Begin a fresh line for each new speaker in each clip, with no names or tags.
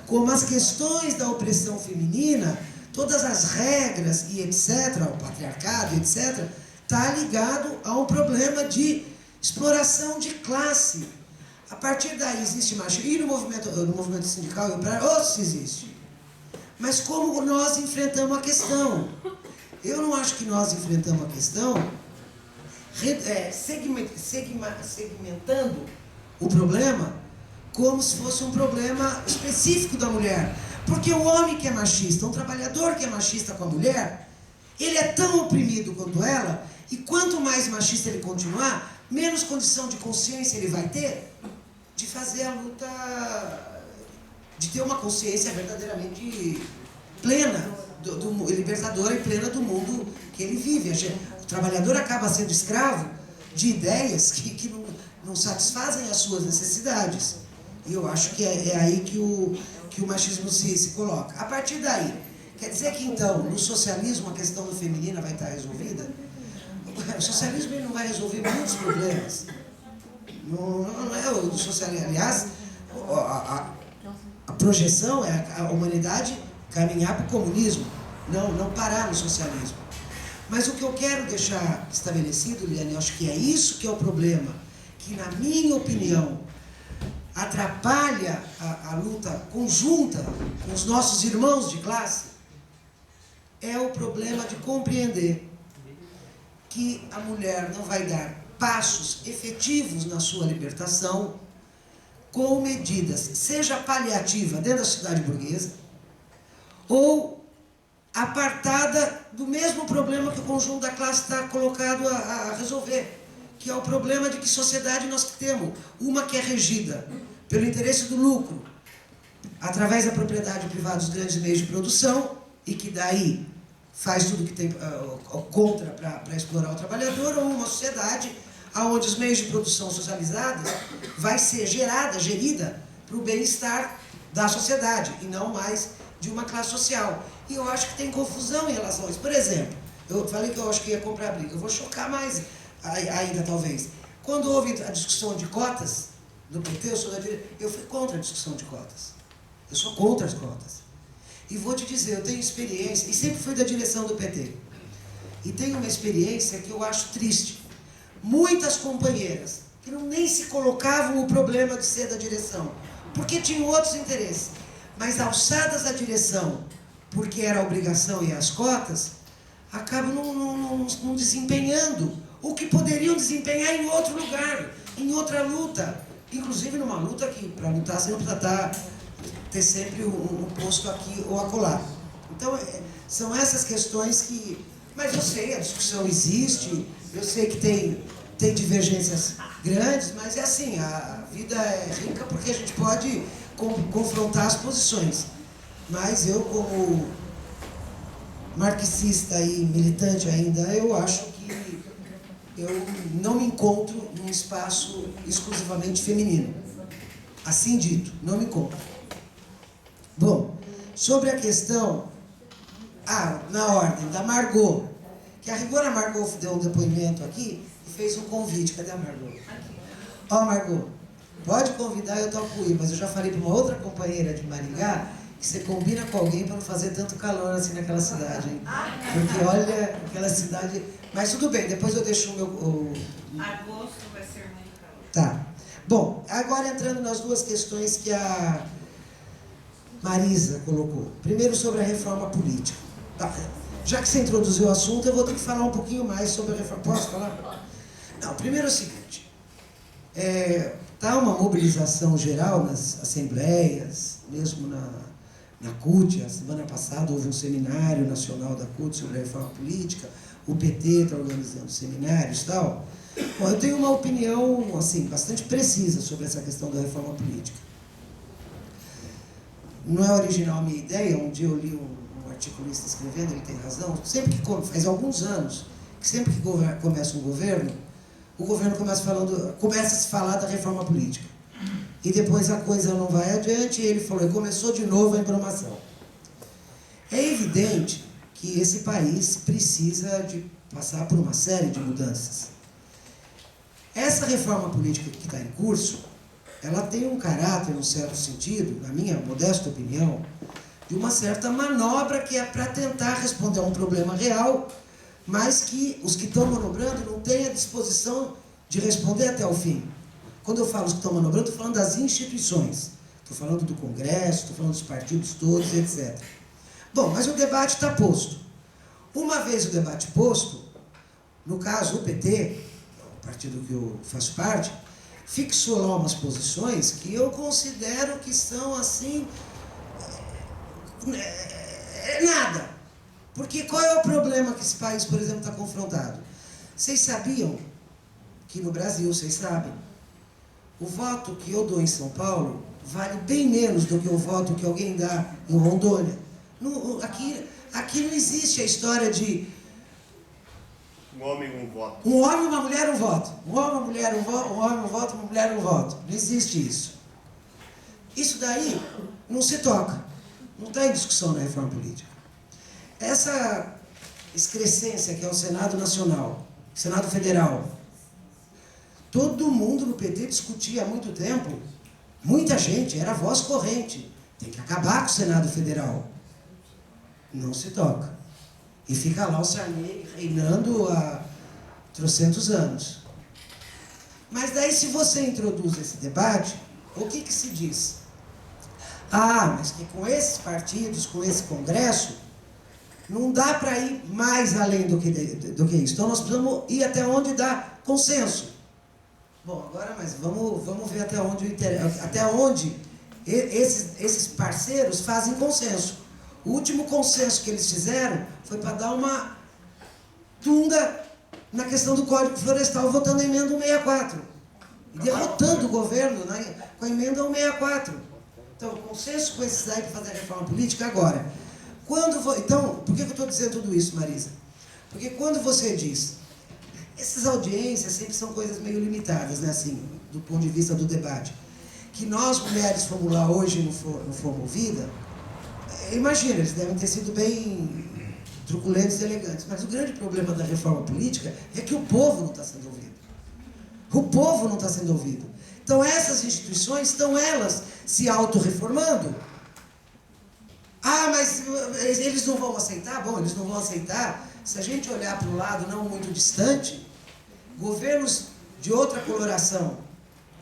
como as questões da opressão feminina, todas as regras e etc., o patriarcado, etc., está ligado a um problema de exploração de classe. A partir daí existe machismo. E no movimento sindical, se existe. Mas como nós enfrentamos a questão? Eu não acho que nós enfrentamos a questão segmentando o problema como se fosse um problema específico da mulher. Porque o homem que é machista, um trabalhador que é machista com a mulher, ele é tão oprimido quanto ela, e quanto mais machista ele continuar, menos condição de consciência ele vai ter de fazer a luta, de ter uma consciência verdadeiramente plena, libertadora e plena do mundo que ele vive. O trabalhador acaba sendo escravo de ideias que não satisfazem as suas necessidades. E eu acho que é aí que o machismo se coloca. A partir daí, quer dizer que então, no socialismo, a questão do feminino vai estar resolvida? O socialismo ele não vai resolver muitos problemas. Não é o do socialismo. Aliás, a projeção é a humanidade caminhar para o comunismo, não parar no socialismo. Mas o que eu quero deixar estabelecido, Liane, eu acho que é isso que é o problema, que na minha opinião atrapalha a luta conjunta com os nossos irmãos de classe, é o problema de compreender que a mulher não vai dar passos efetivos na sua libertação com medidas, seja paliativa dentro da sociedade burguesa, ou apartada do mesmo problema que o conjunto da classe está colocado a resolver, que é o problema de que sociedade nós temos, uma que é regida pelo interesse do lucro, através da propriedade privada dos grandes meios de produção, e que daí faz tudo que tem contra para explorar o trabalhador, ou uma sociedade onde os meios de produção socializados vai ser gerida para o bem-estar da sociedade, e não mais de uma classe social. E eu acho que tem confusão em relação a isso. Por exemplo, eu falei que eu acho que ia comprar briga, eu vou chocar mais ainda talvez. Quando houve a discussão de cotas do PT, eu fui contra a discussão de cotas. Eu sou contra as cotas. E vou te dizer, eu tenho experiência, e sempre fui da direção do PT, e tenho uma experiência que eu acho triste. Muitas companheiras que nem se colocavam o problema de ser da direção, porque tinham outros interesses, mas alçadas à direção, porque era a obrigação e as cotas, acabam não desempenhando o que poderiam desempenhar em outro lugar, em outra luta. Inclusive numa luta que, para lutar, você não precisa ter sempre um posto aqui ou acolá. Então, são essas questões que... Mas eu sei, a discussão existe, eu sei que tem divergências grandes, mas é assim, a vida é rica porque a gente pode confrontar as posições. Mas eu, como marxista e militante ainda, eu acho que eu não me encontro num espaço exclusivamente feminino. Assim dito, não me encontro. Bom, sobre a questão, na ordem, da Margot, que a rigor a Margot deu um depoimento aqui e fez um convite. Cadê a Margot? Margot, pode convidar, eu topo ir, mas eu já falei para uma outra companheira de Maringá que você combina com alguém para não fazer tanto calor assim naquela cidade, hein? Porque olha, aquela cidade... Mas tudo bem, depois eu deixo o meu...
Agosto vai ser muito calor.
Tá. Bom, agora entrando nas duas questões que a Marisa colocou. Primeiro sobre a reforma política. Tá. Já que você introduziu o assunto, eu vou ter que falar um pouquinho mais sobre a reforma. Posso falar? Não, primeiro é o seguinte. Tá uma mobilização geral nas assembleias, mesmo na CUT. A semana passada houve um seminário nacional da CUT sobre a reforma política. O PT está organizando seminários e tal. Bom, eu tenho uma opinião assim, bastante precisa sobre essa questão da reforma política. Não é original a minha ideia, um dia eu li um articulista escrevendo, ele tem razão, faz alguns anos, que sempre que começa um governo, o governo começa a se falar da reforma política. E depois a coisa não vai adiante, e ele falou, começou de novo a embromação. É evidente que esse país precisa de passar por uma série de mudanças. Essa reforma política que está em curso, ela tem um caráter, num certo sentido, na minha modesta opinião, de uma certa manobra que é para tentar responder a um problema real, mas que os que estão manobrando não têm a disposição de responder até o fim. Quando eu falo os que estão manobrando, estou falando das instituições. Estou falando do Congresso, estou falando dos partidos todos, etc. Bom, mas o debate está posto. Uma vez o debate posto, no caso o PT, o partido que eu faço parte, fixou lá umas posições que eu considero que são assim... nada. Porque qual é o problema que esse país, por exemplo, está confrontado? Vocês sabiam que no Brasil, vocês sabem, o voto que eu dou em São Paulo vale bem menos do que o voto que alguém dá em Rondônia. Aqui não existe a história de...
Um homem, um voto.
Um homem, uma mulher, um voto. Um homem, uma mulher, um voto. Um homem, um voto, uma mulher, um voto. Não existe isso. Isso daí não se toca. Não está em discussão na reforma política. Essa excrescência que é o Senado Nacional, Senado Federal, todo mundo no PT discutia há muito tempo, muita gente, era voz corrente. Tem que acabar com o Senado Federal. Não se toca. E fica lá o Sarney reinando há trocentos anos. Mas daí, se você introduz esse debate, o que se diz? Ah, mas que com esses partidos, com esse Congresso, não dá para ir mais além do que isso. Então nós precisamos ir até onde dá consenso. Bom, agora, mas vamos ver até onde esses parceiros fazem consenso. O último consenso que eles fizeram foi para dar uma tunda na questão do Código Florestal, votando a emenda 164. E derrotando o governo com a emenda 164. Então, o consenso com esses aí para fazer a reforma política agora. Então, por que eu estou dizendo tudo isso, Marisa? Porque quando você diz... Essas audiências sempre são coisas meio limitadas, né, assim, do ponto de vista do debate. Que nós, mulheres, fomos lá hoje e não fomos ouvidas, imagina, eles devem ter sido bem truculentos e elegantes. Mas o grande problema da reforma política é que o povo não está sendo ouvido. O povo não está sendo ouvido. Então essas instituições estão elas se autorreformando. Ah, mas eles não vão aceitar? Bom, eles não vão aceitar. Se a gente olhar para o lado não muito distante, governos de outra coloração,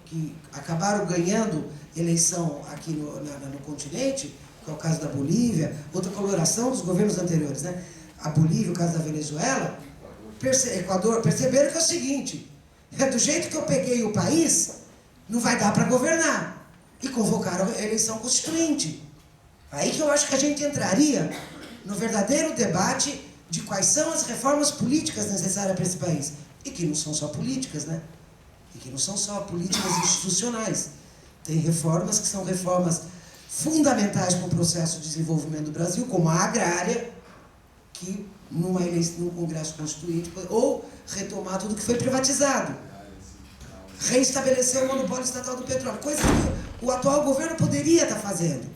que acabaram ganhando eleição aqui no continente, que é o caso da Bolívia, outra coloração dos governos anteriores, né? A Bolívia, o caso da Venezuela, Equador, perceberam que é o seguinte, do jeito que eu peguei o país, não vai dar para governar. E convocaram a eleição constituinte. Aí que eu acho que a gente entraria no verdadeiro debate de quais são as reformas políticas necessárias para esse país. E que não são só políticas, né? E que não são só políticas institucionais. Tem reformas que são reformas fundamentais para o processo de desenvolvimento do Brasil, como a agrária, que num Congresso Constituinte, ou retomar tudo que foi privatizado. Reestabelecer o monopólio estatal do petróleo, coisa que o atual governo poderia estar fazendo.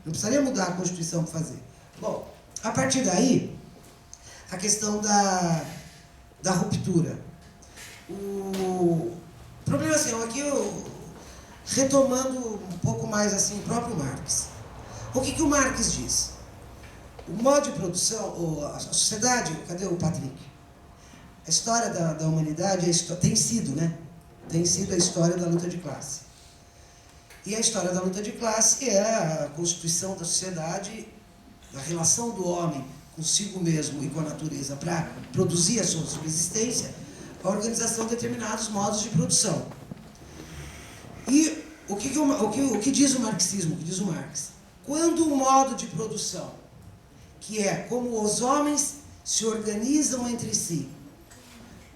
Não precisaria mudar a Constituição para fazer. Bom, a partir daí, a questão da ruptura. O problema assim, aqui retomando um pouco mais assim o próprio Marx. O que o Marx diz? O modo de produção, a sociedade, cadê o Patrick? A história da humanidade tem sido, né? Tem sido a história da luta de classe. E a história da luta de classe é a constituição da sociedade, a relação do homem consigo mesmo e com a natureza para produzir a sua subsistência, a organização de determinados modos de produção. E o que diz o marxismo, o que diz o Marx? Quando o modo de produção, que é como os homens se organizam entre si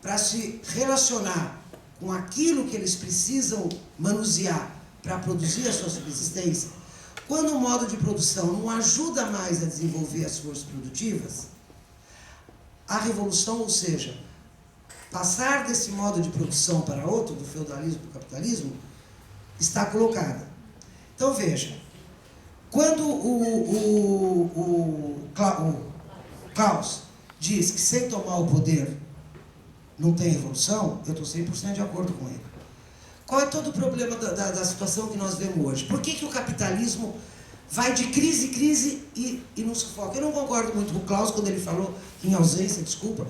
para se relacionar com aquilo que eles precisam manusear para produzir a sua subsistência, quando o modo de produção não ajuda mais a desenvolver as forças produtivas, a revolução, ou seja, passar desse modo de produção para outro, do feudalismo para o capitalismo, está colocada. Então veja, quando o Klaus diz que sem tomar o poder não tem revolução, eu estou 100% de acordo com ele. Qual é todo o problema da situação que nós vemos hoje? Por que o capitalismo vai de crise em crise e não sufoca? Eu não concordo muito com o Klaus quando ele falou, em ausência, desculpa,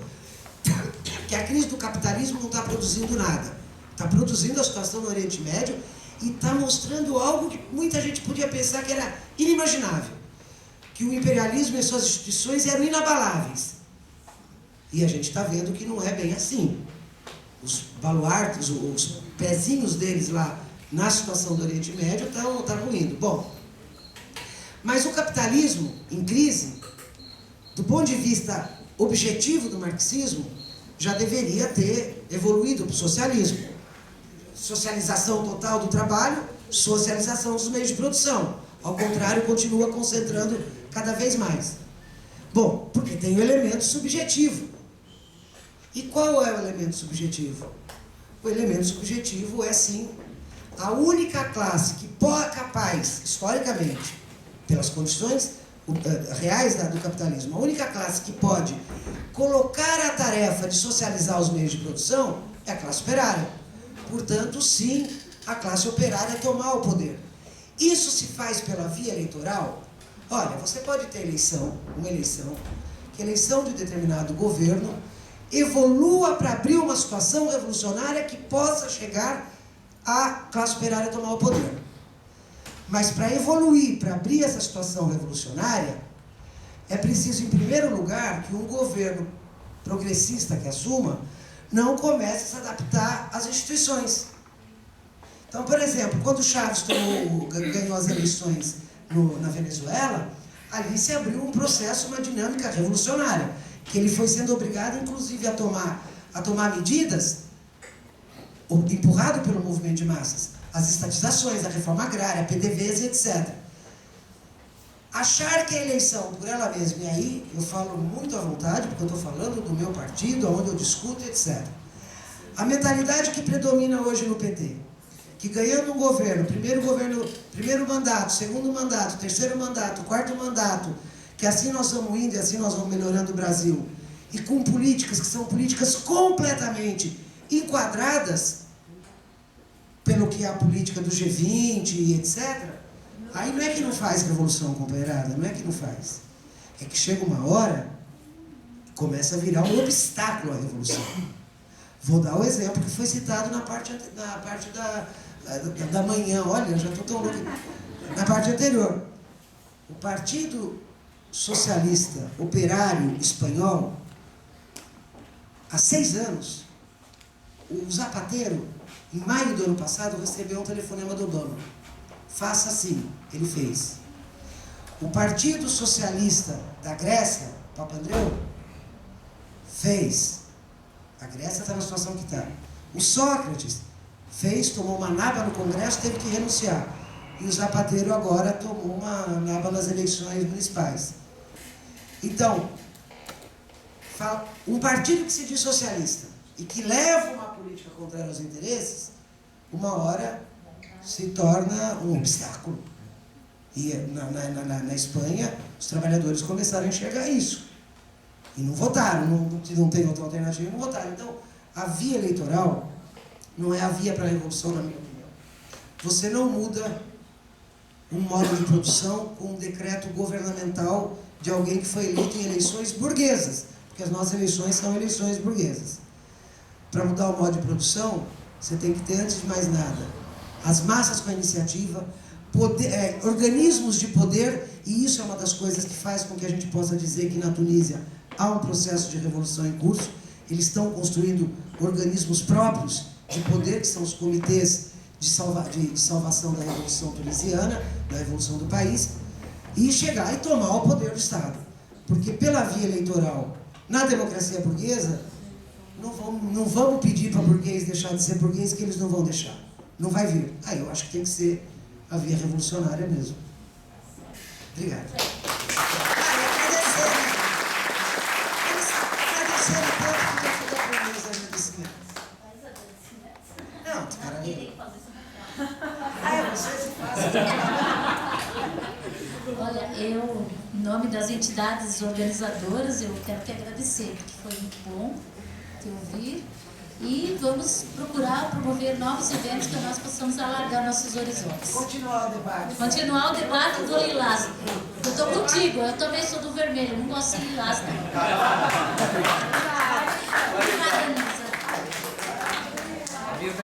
que a crise do capitalismo não está produzindo nada. Está produzindo a situação no Oriente Médio e está mostrando algo que muita gente podia pensar que era inimaginável. Que o imperialismo e suas instituições eram inabaláveis. E a gente está vendo que não é bem assim. Os baluartes, os pezinhos deles lá na situação do Oriente Médio estão indo. Bom, mas o capitalismo em crise, do ponto de vista objetivo do marxismo, já deveria ter evoluído para o socialismo. Socialização total do trabalho, socialização dos meios de produção. Ao contrário, continua concentrando cada vez mais. Bom, porque tem o elemento subjetivo. E qual é o elemento subjetivo? O elemento subjetivo é, sim, a única classe que é capaz, historicamente, pelas condições reais do capitalismo, a única classe que pode colocar a tarefa de socializar os meios de produção é a classe operária. Portanto, sim, a classe operária tomar o poder. Isso se faz pela via eleitoral? Olha, você pode ter uma eleição, que a eleição de determinado governo evolua para abrir uma situação revolucionária que possa chegar à classe operária tomar o poder. Mas para evoluir, para abrir essa situação revolucionária, é preciso, em primeiro lugar, que um governo progressista que assuma não comece a se adaptar às instituições. Então, por exemplo, quando Chávez ganhou as eleições na Venezuela, ali se abriu um processo, uma dinâmica revolucionária, que ele foi sendo obrigado, inclusive, a tomar medidas, empurrado pelo movimento de massas, as estatizações, a reforma agrária, PDVs e etc. Achar que a eleição por ela mesma, e aí eu falo muito à vontade, porque eu estou falando do meu partido, onde eu discuto, etc. A mentalidade que predomina hoje no PT, que ganhando um governo, primeiro mandato, segundo mandato, terceiro mandato, quarto mandato, que assim nós vamos indo e assim nós vamos melhorando o Brasil, e com políticas que são políticas completamente enquadradas pelo que é a política do G20 e etc., aí não é que não faz revolução, companheirada, não é que não faz. É que chega uma hora e começa a virar um obstáculo à revolução. Vou dar o exemplo que foi citado na parte da manhã. Olha, eu já estou tão louco. Na parte anterior. O Partido Socialista Operário Espanhol, há 6 anos, o Zapatero, em maio do ano passado, recebeu um telefonema do dono. Faça assim, ele fez. O Partido Socialista da Grécia, Papandreou, fez. A Grécia está na situação que está. O Sócrates fez, tomou uma naba no Congresso, teve que renunciar. E o Zapatero agora tomou uma naba nas eleições municipais. Então, um partido que se diz socialista e que leva uma política contrária aos interesses, uma hora se torna um obstáculo. E na Espanha, os trabalhadores começaram a enxergar isso. E não votaram, não tem outra alternativa, não votaram. Então, a via eleitoral não é a via para a revolução, na minha opinião. Você não muda um modo de produção com um decreto governamental de alguém que foi eleito em eleições burguesas, porque as nossas eleições são eleições burguesas. Para mudar o modo de produção, você tem que ter, antes de mais nada, as massas com a iniciativa, organismos de poder, e isso é uma das coisas que faz com que a gente possa dizer que na Tunísia há um processo de revolução em curso. Eles estão construindo organismos próprios de poder, que são os comitês de salvação da revolução tunisiana, da revolução do país, e chegar e tomar o poder do Estado. Porque pela via eleitoral, na democracia burguesa, não vamos pedir para burguês deixar de ser burguês, que eles não vão deixar. Não vai vir. Aí eu acho que tem que ser a via revolucionária mesmo. Obrigado. Não, cara, vocês fazem.
Olha, eu, em nome das entidades organizadoras, eu quero te agradecer, porque foi muito bom te ouvir. E vamos procurar promover novos eventos para nós possamos alargar nossos horizontes.
Continuar o debate.
Continuar o debate do lilás. Eu estou contigo, eu também sou do vermelho, não gosto de lilás não.